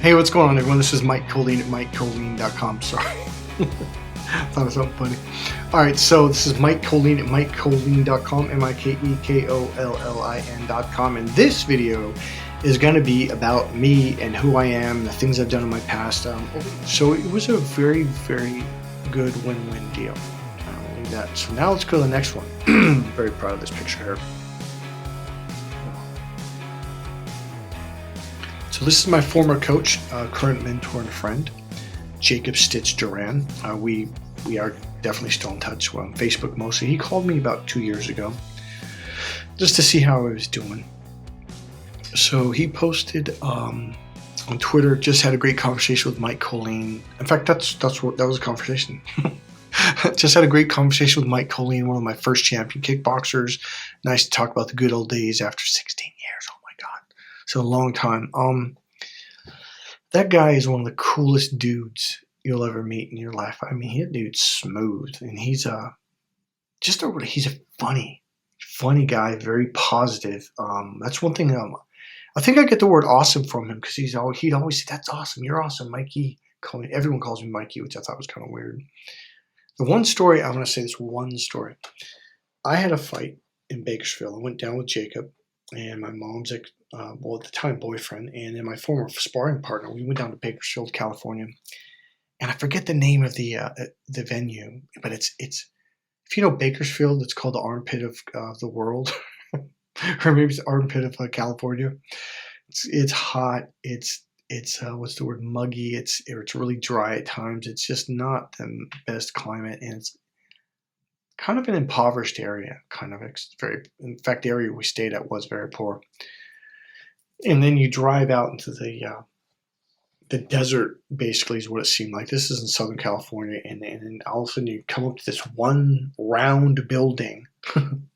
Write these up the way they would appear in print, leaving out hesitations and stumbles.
Hey, what's going on, everyone? This is Mike Colleen at MikeColleen.com. Sorry. Thought of something funny. All right, so this is Mike Colleen at MikeColleen.com, MikeCollin.com, and this video is going to be about me and who I am, the things I've done in my past. So it was a very, very good win-win deal. I'll leave that. So now let's go to the next one. I'm very proud of this picture here. So this is my former coach, current mentor and friend, Jacob Stitch Duran. We are definitely still in touch. We're on Facebook mostly. He called me about 2 years ago just to see how I was doing. So he posted on Twitter, just had a great conversation with Mike Colleen. In fact, that was a conversation. Just had a great conversation with Mike Colleen, one of my first champion kickboxers. Nice to talk about the good old days after 16 years. Oh my God. So a long time. That guy is one of the coolest dudes you'll ever meet in your life. I mean, that dude's smooth, and he's a funny guy, very positive. That's one thing. I think I get the word awesome from him because he'd always say, "That's awesome. You're awesome, Mikey." Everyone calls me Mikey, which I thought was kind of weird. The one story I'm going to say, this one story. I had a fight in Bakersfield. I went down with Jacob and my mom's at the time boyfriend, and then my former sparring partner. We went down to Bakersfield, California, and I forget the name of the venue, but it's if you know Bakersfield, it's called the armpit of the world, or maybe it's the armpit of California. It's hot. It's what's the word? Muggy. It's really dry at times. It's just not the best climate, and it's kind of an impoverished area. In fact, the area we stayed at was very poor. And then you drive out into the desert, basically, is what it seemed like. This is in Southern California, and then all of a sudden you come up to this one round building. And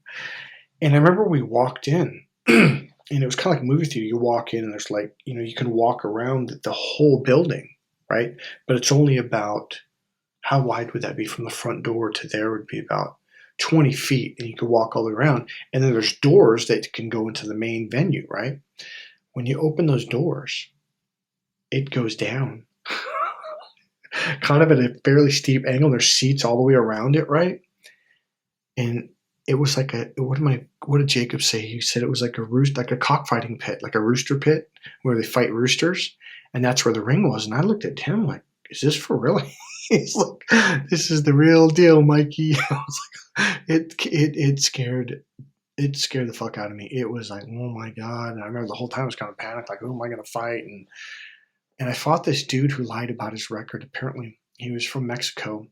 I remember we walked in, and it was kind of like a movie theater. You walk in, and there's you can walk around the whole building, right? But it's only about, how wide would that be from the front door to there? Would be about 20 feet, and you could walk all the way around. And then there's doors that can go into the main venue, right? When you open those doors, it goes down kind of at a fairly steep angle. There's seats all the way around it, right? And it was like what did Jacob say? He said it was like a cockfighting pit, like a rooster pit where they fight roosters. And that's where the ring was. And I looked at him like, is this for real? He's like, this is the real deal, Mikey. I was like, it scared the fuck out of me. It was like, oh my God. And I remember the whole time I was kind of panicked, like, who am I going to fight? And I fought this dude who lied about his record. Apparently, he was from Mexico,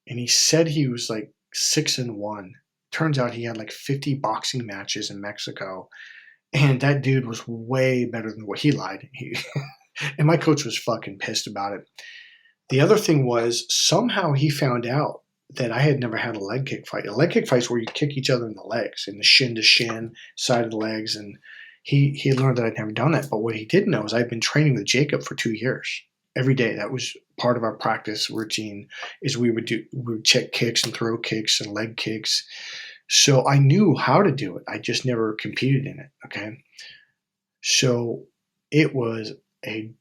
and he said he was like 6-1. Turns out he had like 50 boxing matches in Mexico, and that dude was way better than what he lied. And my coach was fucking pissed about it. The other thing was, somehow he found out that I had never had a leg kick fight. A leg kick fight is where you kick each other in the legs, in the shin to shin, side of the legs, and he learned that I'd never done that. But what he didn't know is I'd been training with Jacob for 2 years. Every day, that was part of our practice routine, is we would check kicks and throw kicks and leg kicks. So I knew how to do it. I just never competed in it, okay? So it was a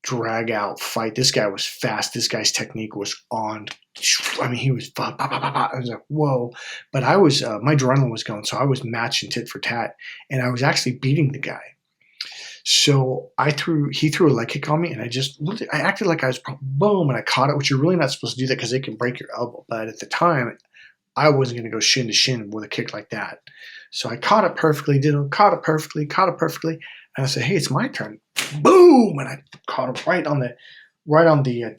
drag out fight. This guy was fast. This guy's technique was on. I mean, he was I was like, whoa. But I was, my adrenaline was going, so I was matching tit for tat, and I was actually beating the guy. So he threw a leg kick on me, and I acted like I was, boom, and I caught it, which you're really not supposed to do that because they can break your elbow. But at the time, I wasn't going to go shin to shin with a kick like that. So I caught it perfectly, caught it perfectly. And I said, hey, it's my turn. Boom! And I caught him right on the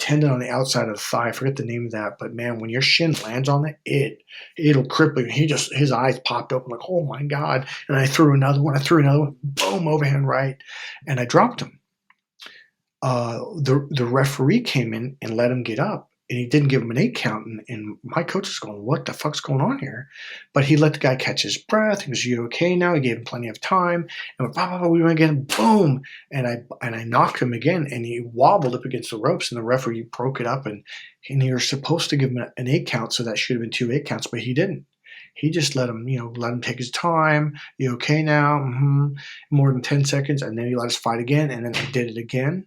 tendon on the outside of the thigh. I forget the name of that. But man, when your shin lands on it, it'll cripple you. His eyes popped open like, oh my God. And I threw another one. Boom, overhand right. And I dropped him. The referee came in and let him get up. and he didn't give him an 8 count, and my coach was going, "What the fuck's going on here?" But he let the guy catch his breath. He was, "You okay now?" He gave him plenty of time, and we went again, boom, and I knocked him again, and he wobbled up against the ropes, and the referee broke it up, and you were supposed to give him an 8 count, so that should have been 2 8 counts, but he didn't. He just let him take his time. "You okay now?" More than 10 seconds, and then he let us fight again, and then I did it again,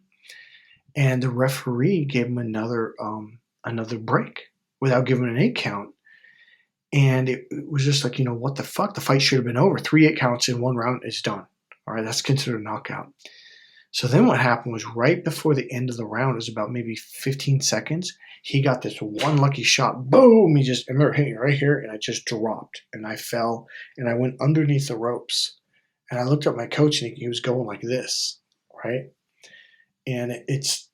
and the referee gave him another break without giving an 8 count. And it was just like, what the fuck? The fight should have been over. 3 8 counts in one round is done. All right, that's considered a knockout. So then what happened was right before the end of the round, it was about maybe 15 seconds, he got this one lucky shot. Boom! I remember hitting right here, and I just dropped, and I fell, and I went underneath the ropes. And I looked at my coach, and he was going like this, right? And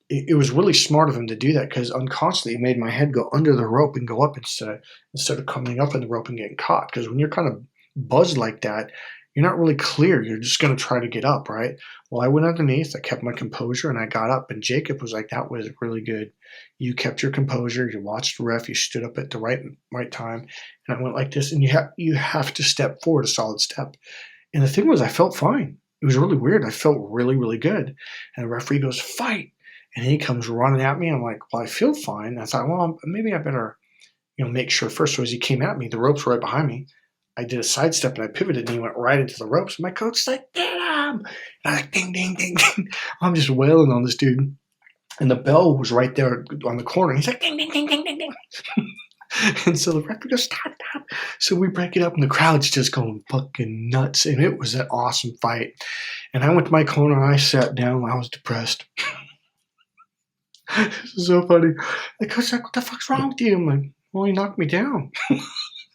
it was really smart of him to do that, because unconsciously it made my head go under the rope and go up instead of coming up in the rope and getting caught. Because when you're kind of buzzed like that, you're not really clear. You're just going to try to get up, right? Well, I went underneath. I kept my composure, and I got up. And Jacob was like, "That was really good. You kept your composure. You watched the ref. You stood up at the right time." And I went like this. And you have to step forward a solid step. And the thing was, I felt fine. It was really weird. I felt really, really good. And the referee goes, "Fight." And he comes running at me. I'm like, "Well, I feel fine." And I thought, well, maybe I better, make sure first. So as he came at me, the ropes were right behind me. I did a sidestep and I pivoted, and he went right into the ropes. And my coach's like, "Get him!" And I was like, ding, ding, ding, ding. I'm just wailing on this dude. And the bell was right there on the corner. And he's like, ding, ding, ding, ding, ding, ding. And so the referee goes, "Stop, stop." So we break it up, and the crowd's just going fucking nuts. And it was an awesome fight. And I went to my corner, and I sat down. I was depressed. This is so funny. The coach's like, "What the fuck's wrong with you?" I'm like, "Well, he knocked me down."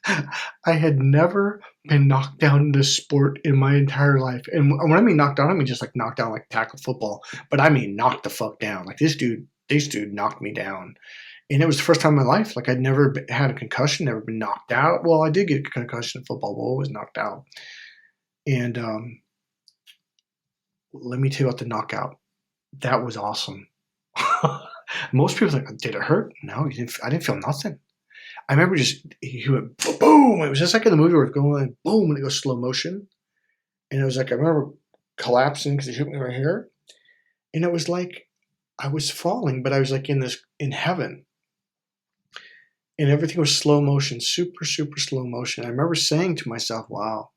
I had never been knocked down in this sport in my entire life. And when I mean knocked down, I mean just like knocked down like tackle football. But I mean knocked the fuck down. Like this dude knocked me down. And it was the first time in my life. Like I'd never had a concussion, never been knocked out. Well, I did get a concussion in football, but I was knocked out. And let me tell you about the knockout. That was awesome. Most people are like, "Did it hurt?" No, I didn't feel nothing. I remember he went boom. It was just like in the movie where it's going like boom and it goes slow motion. And it was like, I remember collapsing because he hit me right here. And it was like I was falling, but I was like in heaven. And everything was slow motion, super, super slow motion. I remember saying to myself, "Wow,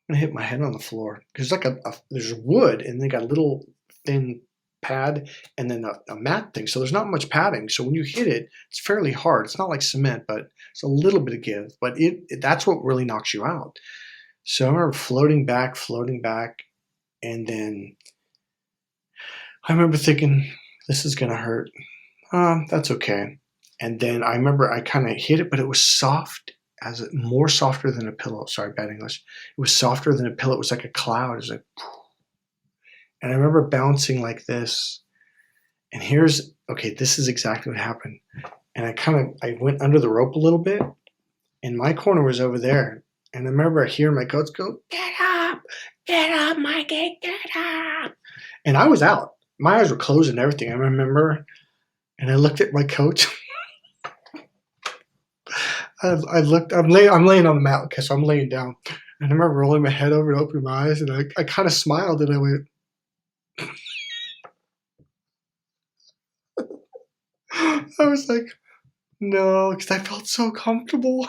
I'm going to hit my head on the floor." Because like there's wood, and they got a little thin pad and then a mat thing. So there's not much padding. So when you hit it, it's fairly hard. It's not like cement, but it's a little bit of give. But that's what really knocks you out. So I remember floating back, and then I remember thinking, "This is going to hurt. That's okay." And then I remember I kind of hit it, but it was soft, more softer than a pillow. Sorry, bad English. It was softer than a pillow. It was like a cloud. It was like, and I remember bouncing like this. And this is exactly what happened. And I went under the rope a little bit, and my corner was over there. And I remember hearing my coach go, get up, Mikey, get up." And I was out. My eyes were closed and everything. I remember, and I looked at my coach. I looked. I'm laying on the mat because so I'm laying down. And I remember rolling my head over and opening my eyes, and I kind of smiled, and I went. I was like, "No," because I felt so comfortable.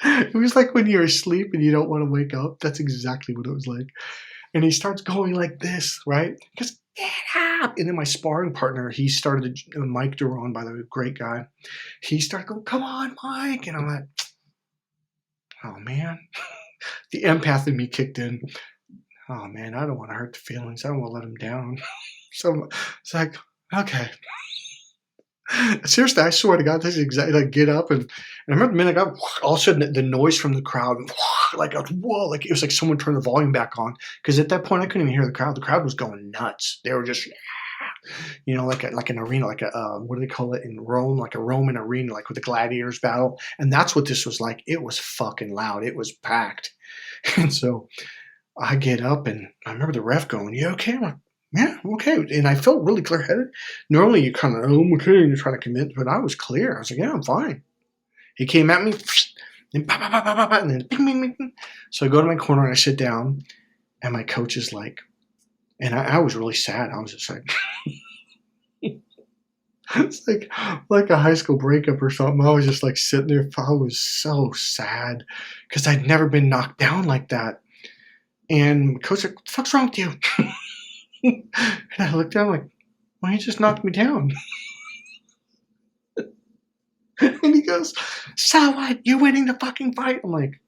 It was like when you're asleep and you don't want to wake up. That's exactly what it was like. And he starts going like this, right? Because get up. And then my sparring partner, he started, Mike Duran, by the way, great guy. He started going, "Come on, Mike." And I'm like, oh, man. The empath in me kicked in. Oh, man, I don't want to hurt the feelings. I don't want to let him down. So it's like, okay. Seriously, I swear to God, this is exactly like get up and I remember the minute I got all of a sudden the noise from the crowd, like whoa, like it was like someone turned the volume back on because at that point I couldn't even hear the crowd. The crowd was going nuts. They were just, like an arena, like a what do they call it in Rome, like a Roman arena, like with the gladiators battle. And that's what this was like. It was fucking loud. It was packed. And so I get up and I remember the ref going, "You okay?" I'm like, Yeah, okay. And I felt really clear-headed. Normally you kind of, oh, okay, and you're trying to convince, but I was clear. I was like, yeah, I'm fine. He came at me, and, and then bing, bing, bing. So I go to my corner and I sit down, and my coach is like, and I was really sad. I was just like, it's like a high school breakup or something. I was just like sitting there. I was so sad because I'd never been knocked down like that. And coach like, what the fuck's wrong with you? And I looked down like, well, he just knocked me down. And he goes, so what? You're winning the fucking fight. I'm like,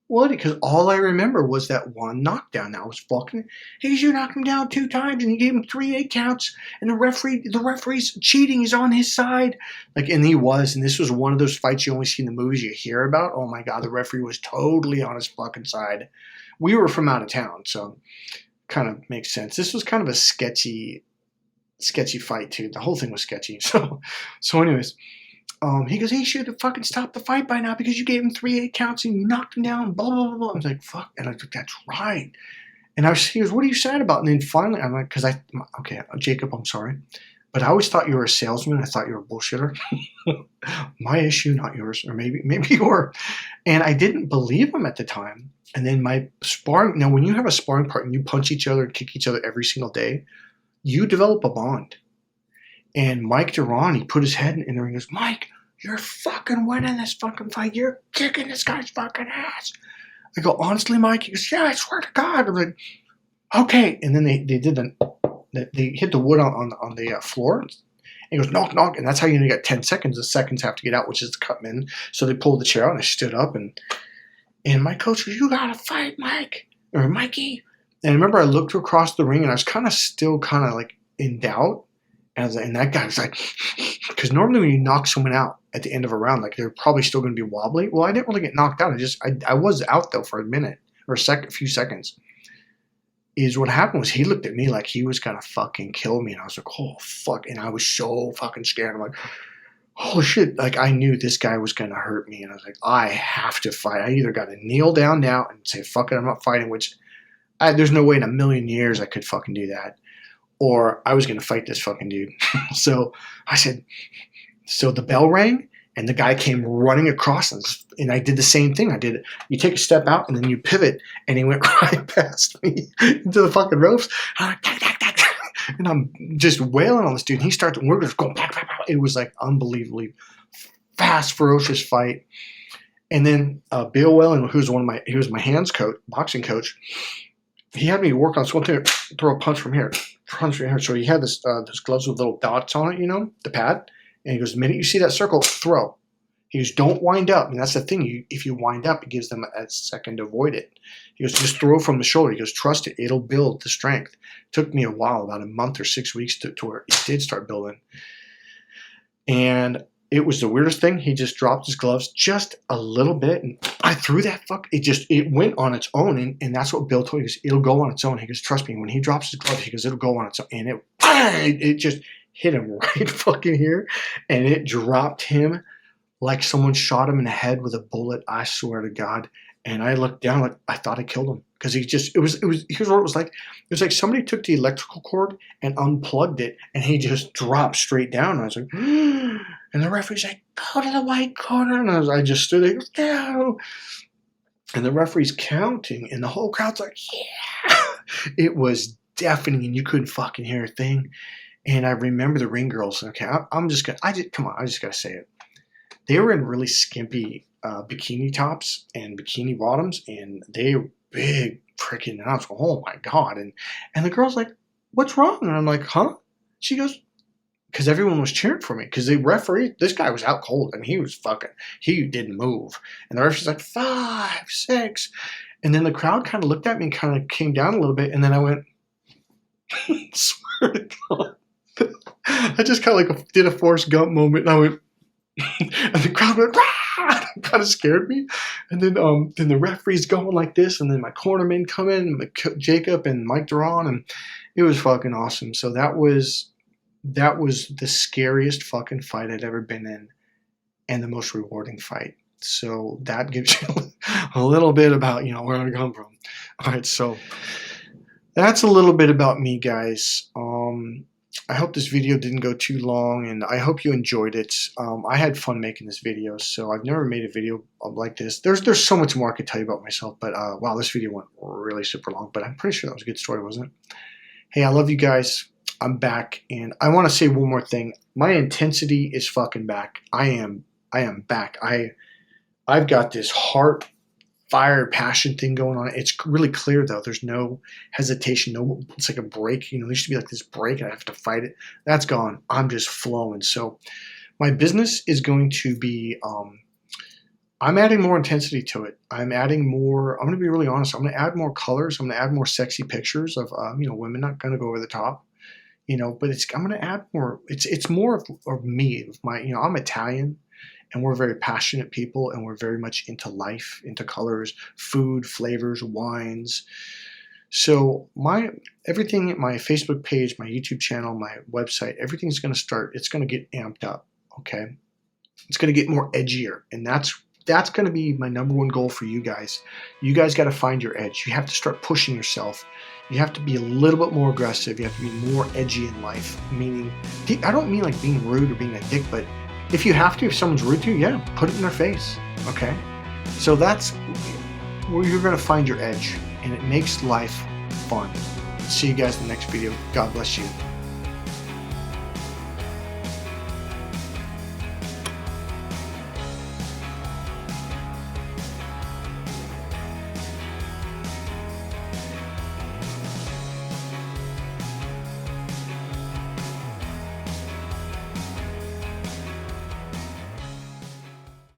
what? Because all I remember was that one knockdown. I was fucking. You knocked him down 2 times, and you gave him 3 8 counts, and the referee's cheating. He's on his side, like, and he was. And this was one of those fights you only see in the movies you hear about. Oh my god, the referee was totally on his fucking side. We were from out of town, so kind of makes sense. This was kind of a sketchy fight too. The whole thing was sketchy. So anyways. He goes, he should have fucking stopped the fight by now because you gave him 3 8 counts and you knocked him down, blah, blah, blah, blah. I was like, fuck. And I was like, that's right. And he goes, what are you sad about? And then finally, I'm like, okay, Jacob, I'm sorry. But I always thought you were a salesman. I thought you were a bullshitter. My issue, not yours. Or maybe you were. And I didn't believe him at the time. And then my sparring, now when you have a sparring partner and you punch each other and kick each other every single day, you develop a bond. And Mike Duran, he put his head in the ring and goes, Mike, you're fucking winning this fucking fight. You're kicking this guy's fucking ass. I go, honestly, Mike? He goes, yeah, I swear to God. I'm like, okay. And then they did they hit the wood on the floor. And he goes, knock, knock. And that's how you only got 10 seconds. The seconds have to get out, which is the cut min. So they pulled the chair out and I stood up. And my coach goes, you got to fight, Mike. Or Mikey. And I remember I looked across the ring and I was still like in doubt. And that guy was like, because normally when you knock someone out at the end of a round, like they're probably still going to be wobbly. Well, I didn't really get knocked out. I was out though for a minute or a few seconds. Is what happened was he looked at me like he was going to fucking kill me. And I was like, oh, fuck. And I was so fucking scared. I'm like, oh, shit. Like I knew this guy was going to hurt me. And I was like, I have to fight. I either got to kneel down now and say, fuck it, I'm not fighting, which there's no way in a million years I could fucking do that. Or I was going to fight this fucking dude. So I said, so the bell rang and the guy came running across and I did the same thing. You take a step out and then you pivot and he went right past me into the fucking ropes. And I'm just wailing on this dude. And he starts, and we're just going, it was like unbelievably fast, ferocious fight. And then Bill Wellen, he was my hands coach, boxing coach. He had me work on this one thing, throw a punch from here. So he had those gloves with little dots on it, the pad. And he goes, the minute you see that circle, throw. He goes, don't wind up. And that's the thing. If you wind up, it gives them a second to avoid it. He goes, just throw from the shoulder. He goes, trust it. It'll build the strength. It took me a while, about a month or 6 weeks to where it did start building. And it was the weirdest thing. He just dropped his gloves just a little bit. And I threw that it went on its own. And that's what Bill told me. He goes, it'll go on its own. He goes, trust me, when he drops his gloves, he goes, it'll go on its own. And it just hit him right fucking here. And it dropped him like someone shot him in the head with a bullet. I swear to God. And I looked down like I thought I killed him. Because here's what it was like. It was like somebody took the electrical cord and unplugged it, and he just dropped straight down. And I was like, and the referee's like, go to the white corner. And I just stood there, no. And the referee's counting, and the whole crowd's like, yeah. It was deafening, and you couldn't fucking hear a thing. And I remember the ring girls. Okay, I just gotta say it. They were in really skimpy bikini tops and bikini bottoms, and they were big freaking. And I was going, oh my God. And the girl's like, what's wrong? And I'm like, huh? She goes, because everyone was cheering for me. Because the referee, this guy was out cold. I mean, he didn't move. And the referee's like, 5, 6. And then the crowd kind of looked at me and kind of came down a little bit. And then I went, swear to God. I just kind of like did a Forrest Gump moment. And I went, and the crowd went, rah! Kind of scared me. And then the referee's going like this, and then my cornermen come in, Jacob and Mike Duran, and it was fucking awesome. So that was the scariest fucking fight I'd ever been in, and the most rewarding fight. So that gives you a little bit about where I come from. All right, so that's a little bit about me, guys. I hope this video didn't go too long, and I hope you enjoyed it. I had fun making this video, so I've never made a video like this. There's so much more I could tell you about myself, but wow, this video went really super long, but I'm pretty sure that was a good story, wasn't it? Hey, I love you guys. I'm back, and I want to say one more thing. My intensity is fucking back. I am back. I've got this heart, fire, passion thing going on. It's really clear though. There's no hesitation. No, it's like a break. You know, there used to be like this break, and I have to fight it. That's gone. I'm just flowing. So my business is going to be. I'm adding more intensity to it. I'm adding more. I'm going to be really honest. I'm going to add more colors. I'm going to add more sexy pictures of women. Not going to go over the top. But I'm going to add more. It's more of me. Of my I'm Italian, and we're very passionate people, and we're very much into life, into colors, food, flavors, wines. So everything, my Facebook page, my YouTube channel, my website, everything's going to start. It's going to get amped up. Okay, it's going to get more edgier, and that's going to be my number one goal for you guys. You guys got to find your edge. You have to start pushing yourself. You have to be a little bit more aggressive. You have to be more edgy in life. Meaning, I don't mean like being rude or being a dick, but if you have to, if someone's rude to you, yeah, put it in their face. Okay? So that's where you're going to find your edge, and it makes life fun. See you guys in the next video. God bless you.